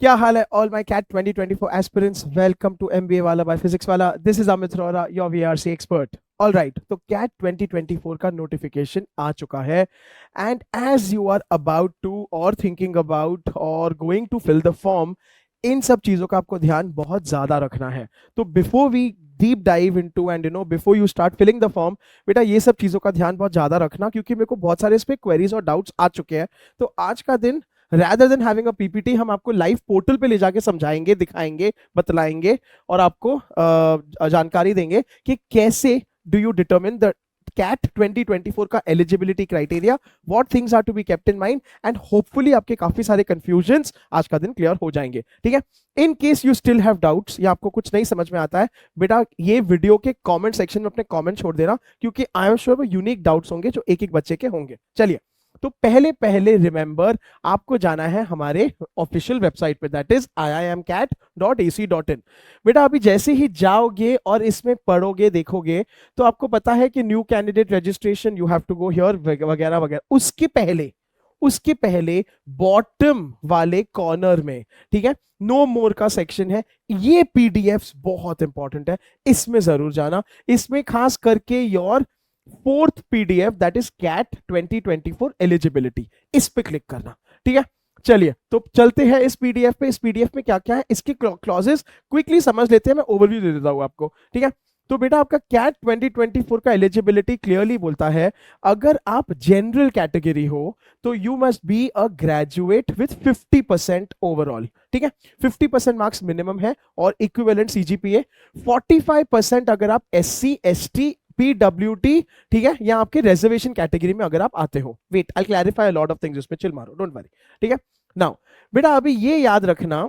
क्या हाल है all my CAT 2024 aspirants, welcome to MBA वाला बाय फिजिक्स वाला। This is Amit Arora, your VRC expert. All right, तो कैट 2024 का नोटिफिकेशन आ चुका है and as you are about to और थिंकिंग अबाउट और going to fill the form, इन सब चीजों का आपको ध्यान बहुत ज्यादा रखना है। तो before we deep dive into and before you start filling the form, बेटा ये सब चीजों का ध्यान बहुत ज्यादा रखना, क्योंकि मेरे को बहुत सारे इस पे क्वेरीज और डाउट्स आ चुके हैं। तो आज का दिन rather than having a PPT, हम आपको लाइव पोर्टल पे ले जाके समझाएंगे, दिखाएंगे, बतलाएंगे और आपको जानकारी देंगे कि कैसे do you determine the CAT 2024 का eligibility criteria, what things are to be kept in mind and hopefully आपके काफी सारे कंफ्यूजन्स आज का दिन क्लियर हो जाएंगे। ठीक है, in case you still have doubts या आपको कुछ नहीं समझ में आता है, बेटा ये वीडियो के कमेंट सेक्शन में अपने कमेंट छोड़ देना, क्योंकि आई एम श्योर वो यूनिक डाउट्स होंगे जो एक एक बच्चे के होंगे। चलिए, तो पहले पहले रिमेंबर, आपको जाना है हमारे ऑफिशियल वेबसाइट पे, दैट इज iimcat.ac.in। बेटा अभी जैसे ही जाओगे और इसमें पढ़ोगे, देखोगे, तो आपको पता है कि new candidate registration, you have to go here वगैरह वगैरह। उसके पहले बॉटम वाले कॉर्नर में, ठीक है, नो मोर का सेक्शन है। ये पीडीएफ्स बहुत इंपॉर्टेंट है, इसमें जरूर जाना। इसमें खास करके your fourth PDF, that is CAT 2024 eligibility, इस पे क्लिक करना। ठीक है, चलिए तो चलते हैं इस पीडीएफ पे। इस पीडीएफ में क्या क्या है, इसके क्लॉजेस क्विकली समझ लेते हैं, मैं ओवरव्यू दे देता हूं आपको। ठीक है, तो बेटा आपका कैट 2024 का एलिजिबिलिटी क्लियरली बोलता है, अगर आप जनरल कैटेगरी हो तो you must be a graduate with 50% overall. ठीक है, 50% मार्क्स मिनिमम है और इक्विवेलेंट सीजीपीए। 45% अगर आप एससी, एसटी, पीडब्ल्यूटी, ठीक है, या आपके रिजर्वेशन कैटेगरी में अगर आप आते हो। Wait, I clarify a lot of things, उसमें चिल मारो, डोंट वरी। ठीक है, नाउ बेटा अभी ये याद रखना,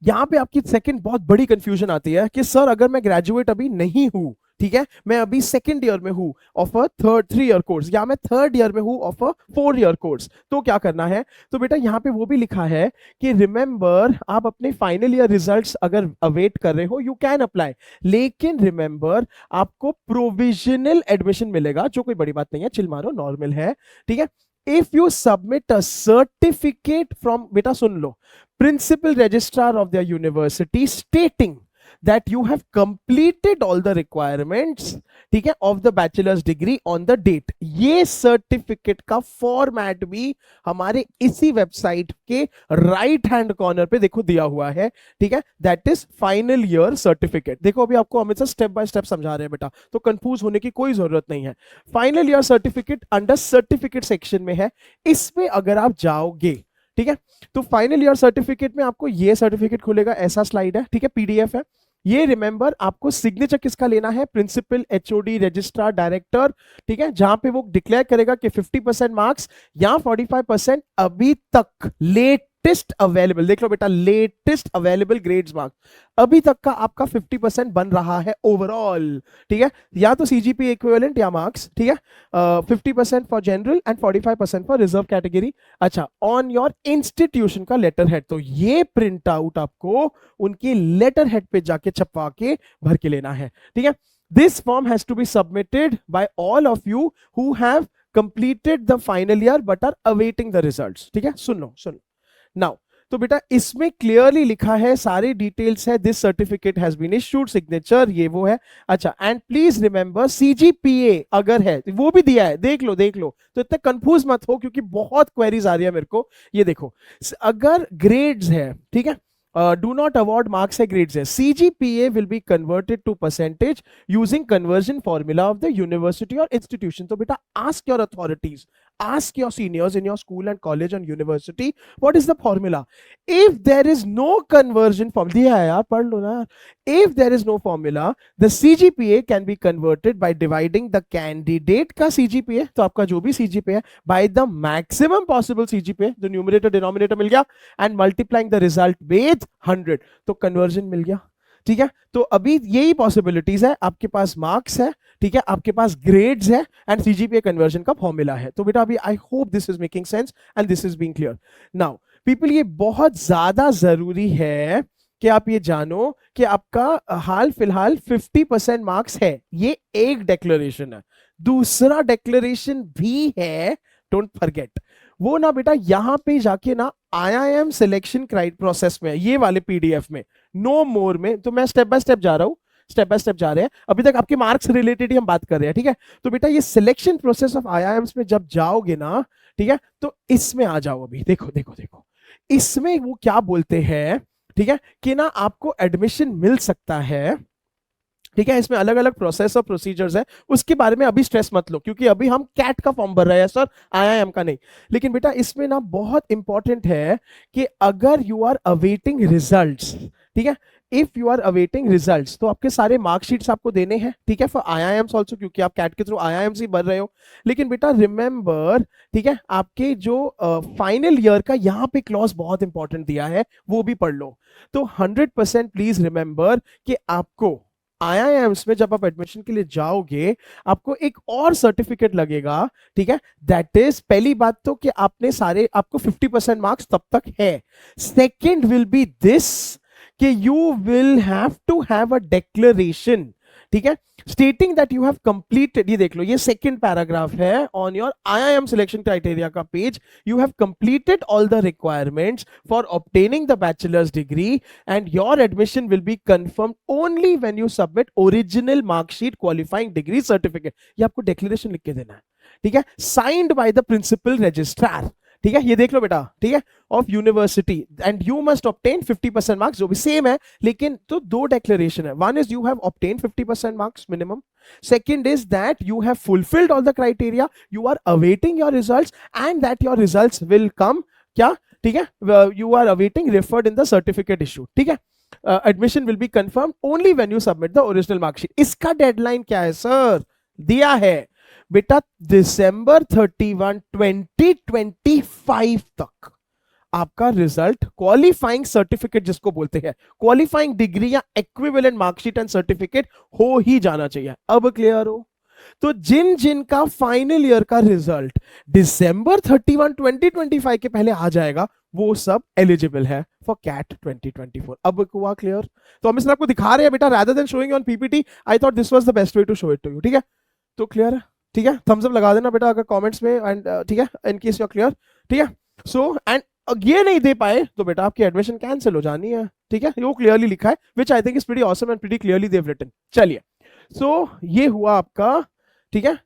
यहां पे आपकी सेकंड बहुत बड़ी कंफ्यूजन आती है कि सर अगर मैं ग्रेजुएट अभी नहीं हूं, ठीक है, मैं अभी सेकंड ईयर में हूं ऑफ अ 3 ईयर कोर्स, या मैं थर्ड ईयर में हूं ऑफ अ 4 ईयर कोर्स, तो क्या करना है। तो बेटा यहां पे वो भी लिखा है कि रिमेंबर, आप अपने फाइनल ईयर रिजल्ट्स अगर अवेट कर रहे हो, यू कैन अप्लाई, लेकिन रिमेंबर आपको प्रोविजनल एडमिशन मिलेगा, जो कोई बड़ी बात नहीं है, चिल मारो, नॉर्मल है। ठीक है, if you submit a certificate from, बेटा सुन लो, principal registrar of their university stating that you have completed all the requirements, ठीक है, of the bachelor's degree on the date, ये सर्टिफिकेट का फॉर्मेट भी हमारे इसी वेबसाइट के राइट हैंड कॉर्नर पे देखो दिया हुआ है। ठीक है, that is final year certificate. देखो अभी आपको Amit sir step by step समझा रहे हैं बेटा, तो कंफ्यूज होने की कोई जरूरत नहीं है। Final year certificate under certificate section में है, इसमें अगर आप जाओगे, ठीक है, तो फाइनल ईयर सर्टिफिकेट में आपको ये सर्टिफिकेट खुलेगा, ऐसा स्लाइड है, ठीक है, पीडीएफ है ये। रिमेंबर आपको सिग्नेचर किसका लेना है, प्रिंसिपल, एचओडी, रजिस्ट्रार, डायरेक्टर। ठीक है, जहां पे वो डिक्लेयर करेगा कि 50% मार्क्स या 45% अभी तक लेटेस्ट अवेलेबल, देख लो बेटा, लेटेस्ट अवेलेबल ग्रेड्स मार्क्स, अभी तक का आपका 50% बन रहा है ओवरऑल। ठीक है, या तो सीजीपी इक्विवेलेंट या मार्क्स। ठीक है, 50% for general and 45% for reserve category. अच्छा, ऑन योर इंस्टीट्यूशन का लेटर हेड, तो ये प्रिंट आउट आपको उनकी लेटर हेड पे जाके छपवा के भर के लेना है। ठीक है, this form has to be submitted by all of you who have completed the final year but are awaiting the results. ठीक है, सुन लो नाउ, तो बेटा इसमें क्लियरली लिखा है, सारी डिटेल्स है, this certificate has been issued, signature ये वो है। अच्छा, एंड प्लीज रिमेंबर सीजीपीए अगर है वो भी दिया है, देख लो तो इतना कंफ्यूज मत हो, क्योंकि बहुत क्वेरीज आ रही है मेरे को। ये देखो, अगर ग्रेड्स है, ठीक है, do not award marks है, grades है, CGPA will be converted to percentage using conversion formula of the university or institution। तो बेटा ask your authorities, ask your seniors in your school and college and university, what is the formula। if there is no conversion formula, दिया है यार, पढ़ लो ना, if there is no formula, the CGPA can be converted by dividing the candidate का CGPA, तो आपका जो भी CGPA है, by the maximum possible CGPA, जो न्यूमरेटर डिनोमिनेटर मिल गया, and multiplying the result with 100, तो कन्वर्जन मिल गया। ठीक है, तो अभी यही पॉसिबिलिटीज है, आपके पास मार्क्स है, ठीक है, आपके पास ग्रेड्स है एंड सीजीपीए कन्वर्जन का फॉर्मूला है। तो बेटा अभी आई hope this is making sense and this is being clear. Now people, ये बहुत ज्यादा जरूरी है कि आप ये जानो कि आपका हाल फिलहाल 50% मार्क्स है, ये एक डेक्लेरेशन है। दूसरा डेक्लेरेशन भी है, डोंट फॉरगेट, वो ना बेटा यहां पे जाके ना IIM सिलेक्शन प्रोसेस में, ये वाले PDF में, नो मोर में, तो मैं स्टेप बाय स्टेप जा रहा हूं, स्टेप बाय स्टेप जा रहे हैं, अभी तक आपके मार्क्स रिलेटेड ही हम बात कर रहे हैं, ठीक है। तो बेटा ये सिलेक्शन प्रोसेस ऑफ IIMs में जब जाओगे ना, ठीक है, तो इसमें आ जाओ। अभी देखो देखो देखो, इसमें वो क्या बोलते हैं, ठीक है, कि ना आपको एडमिशन मिल सकता है, ठीक है। इसमें अलग अलग प्रोसेस और प्रोसीजर्स है, उसके बारे में अभी स्ट्रेस मत लो, क्योंकि अभी हम कैट का फॉर्म भर रहे हैं सर, IIM का नहीं। लेकिन बेटा इसमें ना बहुत इंपॉर्टेंट है कि अगर यू आर अवेटिंग रिजल्ट्स, ठीक है, if you are awaiting results, तो आपके सारे मार्कशीट्स आपको देने हैं, ठीक है, फॉर IIMs ऑल्सो, क्योंकि आप कैट के थ्रू IIMs ही भर रहे हो। लेकिन बेटा रिमेंबर, ठीक है, आपके जो फाइनल ईयर का यहाँ पे क्लॉज बहुत इंपॉर्टेंट दिया है, वो भी पढ़ लो। तो 100% प्लीज रिमेंबर कि आपको IIMs में जब आप एडमिशन के लिए जाओगे, आपको एक और सर्टिफिकेट लगेगा, ठीक है। दैट इज, पहली बात तो कि आपने सारे, आपको 50% मार्क्स तब तक है। सेकेंड विल बी दिस कि you will have to have a declaration, ठीक है, stating that you have completed, ये देख लो, ये सेकंड पैराग्राफ है on your IIM selection criteria का page, you have completed all the requirements for obtaining the bachelor's degree and your admission will be confirmed only when you submit original marksheet qualifying degree certificate. ये आपको declaration लिख के देना है, ठीक है, signed by the principal registrar, ठीक है, ये देख लो बेटा, ठीक है, of university, and you must obtain 50% marks, जो भी सेम है, लेकिन तो दो डिक्लेरेशन है। One is you have obtain 50% marks minimum, second is that you have fulfilled all the criteria, you are awaiting your results and that your results will come, क्या, ठीक है, you are awaiting referred in the certificate issue, ठीक है। Admission will be confirm only when you submit the original marksheet. इसका deadline क्या है sir, दिया है बेटा दिसंबर 31, 2025 तक आपका रिजल्ट, क्वालिफाइंग सर्टिफिकेट जिसको बोलते हैं, क्वालिफाइंग डिग्री या इक्विवेलेंट मार्कशीट एंड सर्टिफिकेट हो ही जाना चाहिए। अब क्लियर हो? तो जिन जिन का फाइनल ईयर का रिजल्ट दिसंबर 31, 2025 के पहले आ जाएगा, वो सब एलिजिबल है फॉर कैट 2024। अब हुआ क्लियर? तो हम इसमें आपको दिखा रहे हैं बेटा, rather than showing on PPT, I thought this was the best way to show it to you, ठीक है। तो क्लियर है, ठीक है, थम्स अप लगा देना बेटा अगर कमेंट्स में, एंड ठीक है, in case you are clear, ठीक है। सो एंड ये नहीं दे पाए तो बेटा आपकी एडमिशन कैंसिल हो जानी है, ठीक है, वो क्लियरली लिखा है, which I think is pretty awesome and pretty clearly they have written. चलिए, सो ये हुआ आपका, ठीक है,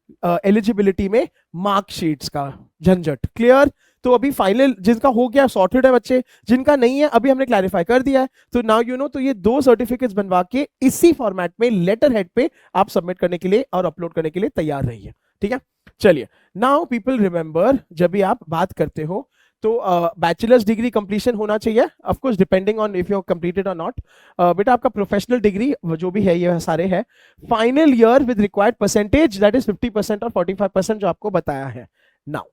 एलिजिबिलिटी में मार्कशीट्स का झंझट क्लियर। तो अभी फाइनल जिनका हो गया सॉर्टेड है बच्चे, जिनका नहीं है अभी हमने क्लैरिफाई कर दिया है, तो नाउ यू नो, तो ये दो सर्टिफिकेट्स बनवा के इसी फॉर्मेट में लेटर हेड पे आप सबमिट करने के लिए और अपलोड करने के लिए तैयार रहिए, ठीक है। चलिए, नाउ पीपल रिमेंबर, जब भी आप बात करते हो तो बैचलर्स डिग्री कंप्लीशन होना चाहिए, of course depending on if you have completed और नॉट। बेटा आपका प्रोफेशनल डिग्री जो भी है, ये सारे है, final year with required percentage that is 50% और 45% जो आपको बताया है। नाउ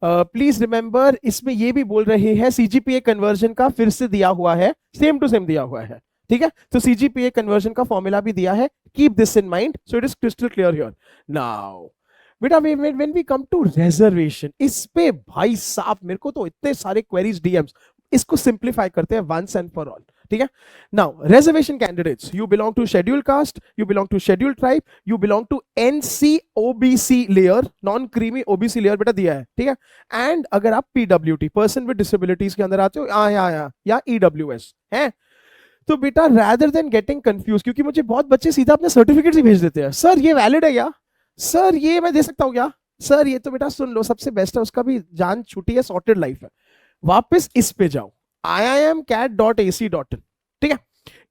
प्लीज रिमेंबर, इसमें ये भी बोल रहे हैं CGPA कन्वर्जन का फिर से दिया हुआ है, सेम टू सेम दिया हुआ है, ठीक है। तो CGPA कन्वर्जन का फॉर्मूला भी दिया है, keep this in mind, so it is crystal clear here. Now बेटा when we come to reservation, इस पे भाई साहब मेरे को तो इतने सारे क्वेरीज DMs, इसको सिंप्लीफाई करते हैं वंस एंड फॉर ऑल, ठीक है। Now reservation candidates, you belong to schedule caste, you belong to schedule tribe, you belong to NC OBC layer, non creamy OBC layer बेटा दिया है, ठीक है। एंड अगर आप PWT पर्सन विद डिसेबिलिटीज के अंदर आते हो, या EWS है, तो बेटा रैदर देन गेटिंग कंफ्यूज, क्योंकि मुझे बहुत बच्चे सीधा अपने सर्टिफिकेट ही भेज देते हैं, सर ये वैलिड है क्या, सर ये मैं दे सकता हूँ क्या, सर ये तो बेटा सुन लो, सबसे बेस्ट है, उसका भी जान छुट्टी है, सॉर्टेड लाइफ है। वापस इस पे जाओ, iimcat.ac.in, ठीक है।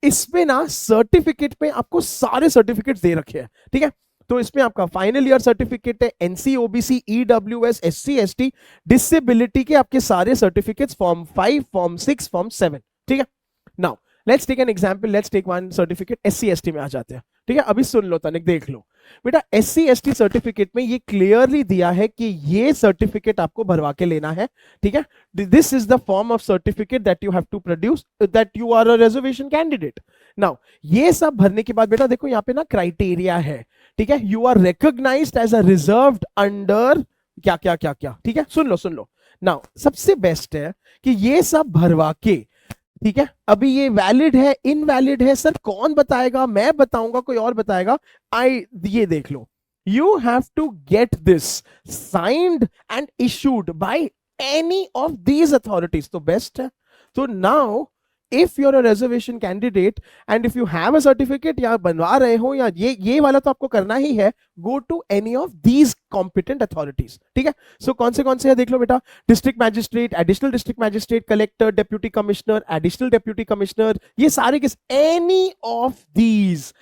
इस पे ना सर्टिफिकेट पे आपको सारे सर्टिफिकेट दे रखे हैं, ठीक है। तो इसमें आपका फाइनल ईयर सर्टिफिकेट है, NC OBC EWS SC ST disability के आपके सारे सर्टिफिकेट्स, फॉर्म 5 फॉर्म 6 फॉर्म 7, ठीक है। Now let's take an example, let's take one certificate SC ST में आ जाते हैं, ठीक है। अभी सुन लो तनिक, देख लो बेटा, SC ST सर्टिफिकेट में ये क्लियरली दिया है कि ये सर्टिफिकेट आपको भरवा के लेना है, ठीक है। This is the form of certificate that you have to produce that you are a reservation candidate. Now ये सब भरने के बाद बेटा देखो यहाँ पे ना क्राइटेरिया है, ठीक है, you are recognised as a reserved under क्या क्या क्या क्या, ठीक है। सुन लो नाउ सबसे बेस्ट है कि ये सब भरवा के, ठीक है, अभी ये वैलिड है इनवैलिड है सर कौन बताएगा, मैं बताऊंगा कोई और बताएगा, ये देख लो, you have to get this signed and issued by any of these authorities तो बेस्ट है. तो now if you're a reservation candidate and if you have a certificate या बनवा रहे हो या ये वाला तो आपको करना ही है, go to any of these competent authorities. ठीक है. सो कौन से है देख लो बेटा. District magistrate, additional district magistrate, collector, deputy commissioner, additional deputy commissioner, ये सारे किस एनी ऑफ दीज.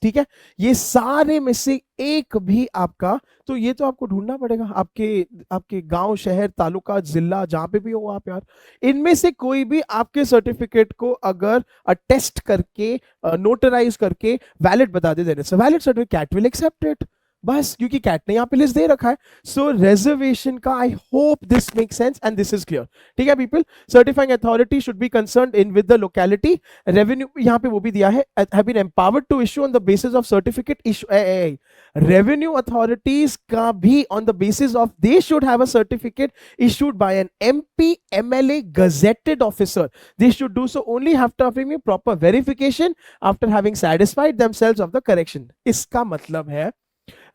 ठीक है. ये सारे में से एक भी आपका, तो ये तो आपको ढूंढना पड़ेगा आपके गांव, शहर, तालुका, जिला, जहां पे भी हो आप यार. इनमें से कोई भी आपके सर्टिफिकेट को अगर अटेस्ट करके, नोटराइज करके वैलिड बता दे, देने से valid certificate, CAT will accept it. बस, क्योंकि कैट ने यहाँ पे लिस्ट दे रखा है. सो रिजर्वेशन का I hope this make sense and this is clear. ठीक है people. Certifying authority should be concerned in with the locality. Revenue यहाँ पे वो भी दिया है, have been empowered to issue on the basis of certificate issue. Revenue authorities का भी on the basis of they should have a certificate issued by an MP, MLA, gazetted officer. They should do so only after having a proper verification, after having satisfied themselves of the correction. इसका मतलब है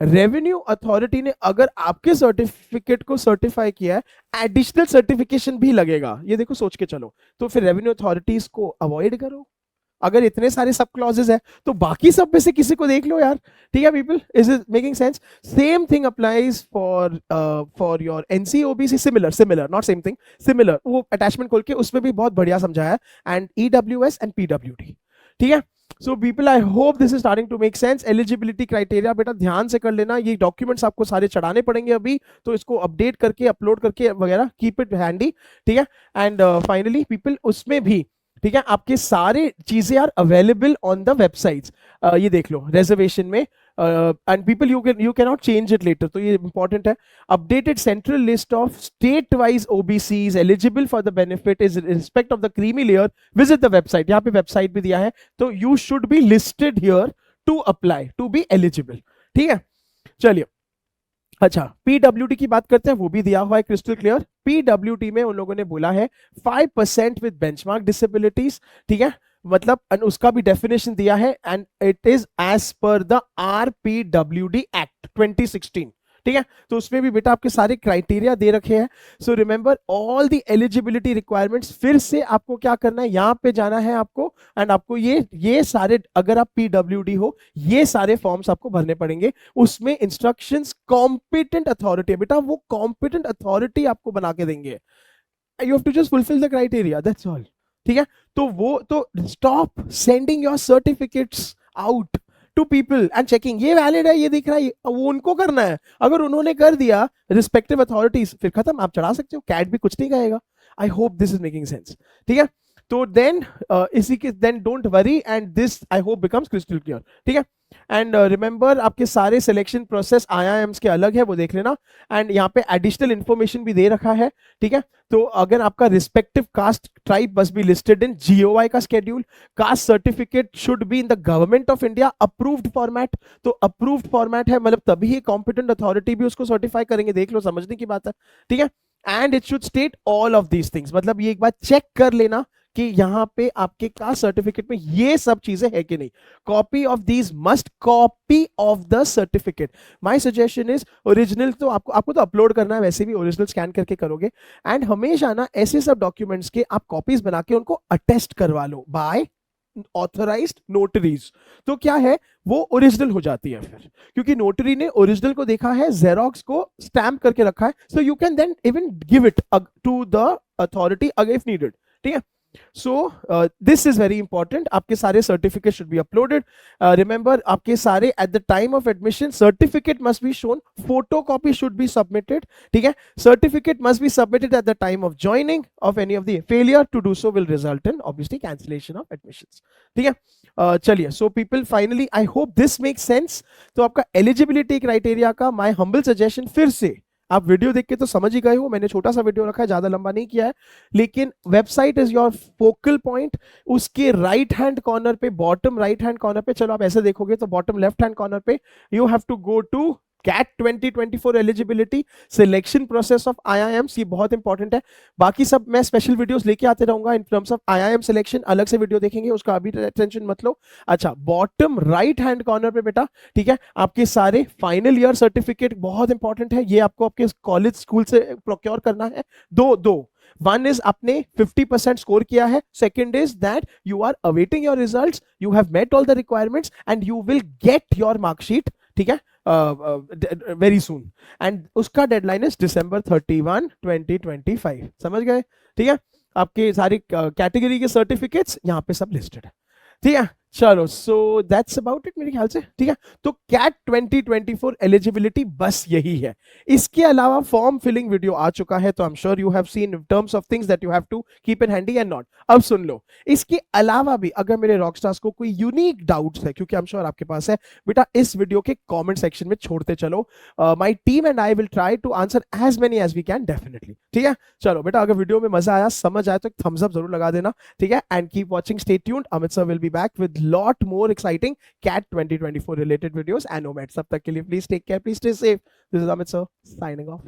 revenue authority ने अगर आपके certificate को certify किया है, additional certification भी लगेगा. ये देखो सोच के चलो. तो फिर रेवेन्यू अथॉरिटीज को अवॉइड करो. अगर इतने सारे सब क्लॉजेस है तो बाकी सब में से किसी को देख लो यार. ठीक है people. Is it making sense? Same thing applies for your NCOBC. Similar not same thing, similar. वो अटैचमेंट खोल के उसमें भी बहुत बढ़िया समझाया. And EWS and PWD. ठीक है. So people I hope this is starting to make sense. Eligibility criteria बेटा ध्यान से कर लेना. ये डॉक्यूमेंट्स आपको सारे चढ़ाने पड़ेंगे अभी, तो इसको अपडेट करके, अपलोड करके वगैरह, कीप इट हैंडी. ठीक है. एंड फाइनली पीपल, उसमें भी ठीक है आपके सारे चीजें are available on the websites. ये देख लो रिजर्वेशन में. And people you can not change it later, तो ये इंपॉर्टेंट है. Updated central list of state wise OBCs eligible for the benefit is respect of the creamy layer. Visit the website. यहाँ पे website भी दिया है, तो you should be listed here to apply, to be eligible. ठीक है. चलिए, अच्छा PWD की बात करते हैं. वो भी दिया हुआ है क्रिस्टल क्लियर. PWD में उन लोगों ने बोला है 5% विद बेंचमार्क डिसेबिलिटीज. ठीक है. मतलब उसका भी डेफिनेशन दिया है and it is as per the RPWD act 2016. ठीक है. तो उसमें भी बेटा आपके सारे क्राइटेरिया दे रखे हैं. So remember all the eligibility requirements. फिर से आपको क्या करना है, यहां पे जाना है आपको एंड आपको ये सारे, अगर आप PWD हो, ये सारे फॉर्म्स आपको भरने पड़ेंगे. उसमें इंस्ट्रक्शंस कॉम्पिटेंट अथॉरिटी, बेटा वो कॉम्पिटेंट अथॉरिटी आपको बना के देंगे. You have to just fulfil the criteria, that's all. ठीक है. तो वो तो stop sending your certificates out to people and checking. ये वैलिड है, ये दिख रहा है, वो उनको करना है. अगर उन्होंने कर दिया रिस्पेक्टिव अथॉरिटीज, फिर खत्म, आप चढ़ा सकते हो. कैट भी कुछ नहीं कहेगा. I hope this is making sense. ठीक है. तो देन इसी के then don't worry and this I hope becomes crystal clear. ठीक है. एंड रिमेंबर आपके सारे सिलेक्शन प्रोसेस IIMs के अलग है, वो देख लेना. एंड यहाँ पे एडिशनल इंफॉर्मेशन भी दे रखा है. ठीक है. तो अगर आपका respective caste tribe must be listed in GOI का schedule. Caste certificate should be in the government of India approved format. तो अप्रूव्ड फॉर्मेट है मतलब तभी कॉम्पिटेंट अथॉरिटी भी उसको सर्टिफाई करेंगे. देख लो, समझने की बात है. ठीक है. And it should state all of these things. मतलब ये एक बार चेक कर लेना कि यहां पे आपके कास्ट सर्टिफिकेट में ये सब चीजें है कि नहीं. Copy of these must copy of the certificate. My suggestion is original तो आपको तो अपलोड करना है, वैसे भी ओरिजिनल स्कैन करके करोगे. एंड हमेशा ना ऐसे सब डॉक्यूमेंट्स के आप कॉपीज बना के उनको अटेस्ट करवा लो बाय ऑथराइज्ड नोटरीज. तो क्या है, वो ओरिजिनल हो जाती है फिर, क्योंकि नोटरी ने ओरिजिनल को देखा है, जेरोक्स को स्टैम्प करके रखा है. So you can then even give it to the authority if needed. ठीक है. So this is very important. आपके सारे certificates should be uploaded. Remember आपके सारे at the time of admission certificate must be shown. Photocopy should be submitted. ठीक है. Certificate must be submitted at the time of joining of any of the. Failure to do so will result in obviously cancellation of admissions. ठीक है. चलिए. So people finally I hope this makes sense. तो आपका eligibility criteria का my humble suggestion फिर से आप video देख के तो समझ ही गए हो. मैंने छोटा सा वीडियो रखा है, ज्यादा लंबा नहीं किया है, लेकिन website is your focal point. उसके राइट हैंड कॉर्नर पे, बॉटम राइट हैंड कॉर्नर पे, चलो आप ऐसे देखोगे तो बॉटम लेफ्ट हैंड कॉर्नर पे you have to go to CAT 2024 eligibility, selection process of IIMs, ये बहुत इंपॉर्टेंट है। बाकी सब मैं स्पेशल वीडियोस लेके आते रहूंगा in terms of IIM selection, अलग से वीडियो देखेंगे, उसका अभी टेंशन मत लो। अच्छा, बॉटम राइट हैंड कॉर्नर पे बेटा, ठीक है, आपके सारे फाइनल ईयर सर्टिफिकेट बहुत इंपॉर्टेंट है, ये आपको आपके कॉलेज स्कूल से प्रोक्योर करना है। दो वन इज आपने 50% स्कोर किया है, second is that you are awaiting your results, you have met all the requirements and you will get your marksheet, ठीक है, वेरी सून। एंड उसका डेडलाइन इज December 31, 2025। समझ गए? ठीक है, आपके सारी कैटेगरी के सर्टिफिकेट्स यहाँ पे सब लिस्टेड है, ठीक है। चलो, सो दैट्स अबाउट इट मेरे ख्याल से, ठीक है। तो कैट 2024 एलिजिबिलिटी बस यही है। इसके अलावा फॉर्म फिलिंग वीडियो आ चुका है, तो I am sure you have seen terms of things that you have to keep in handy and not. अब सुन लो, इसके अलावा भी अगर मेरे रॉकस्टार्स को कोई यूनिक डाउट्स है, क्योंकि आई एम श्योर आपके पास है बेटा, इस वीडियो के कॉमेंट सेक्शन में छोड़ते चलो। My team and I will try to answer as many as we can, definitely, ठीक है। चलो बेटा, अगर वीडियो में मजा आया, समझ आया, तो एक थम्स अप जरूर लगा देना, ठीक है। And keep watching, stay tuned, Amit sir will be back with lot more exciting CAT 2024 related videos and nomads. तब तक के लिए please take care, please stay safe. This is Amit sir signing off.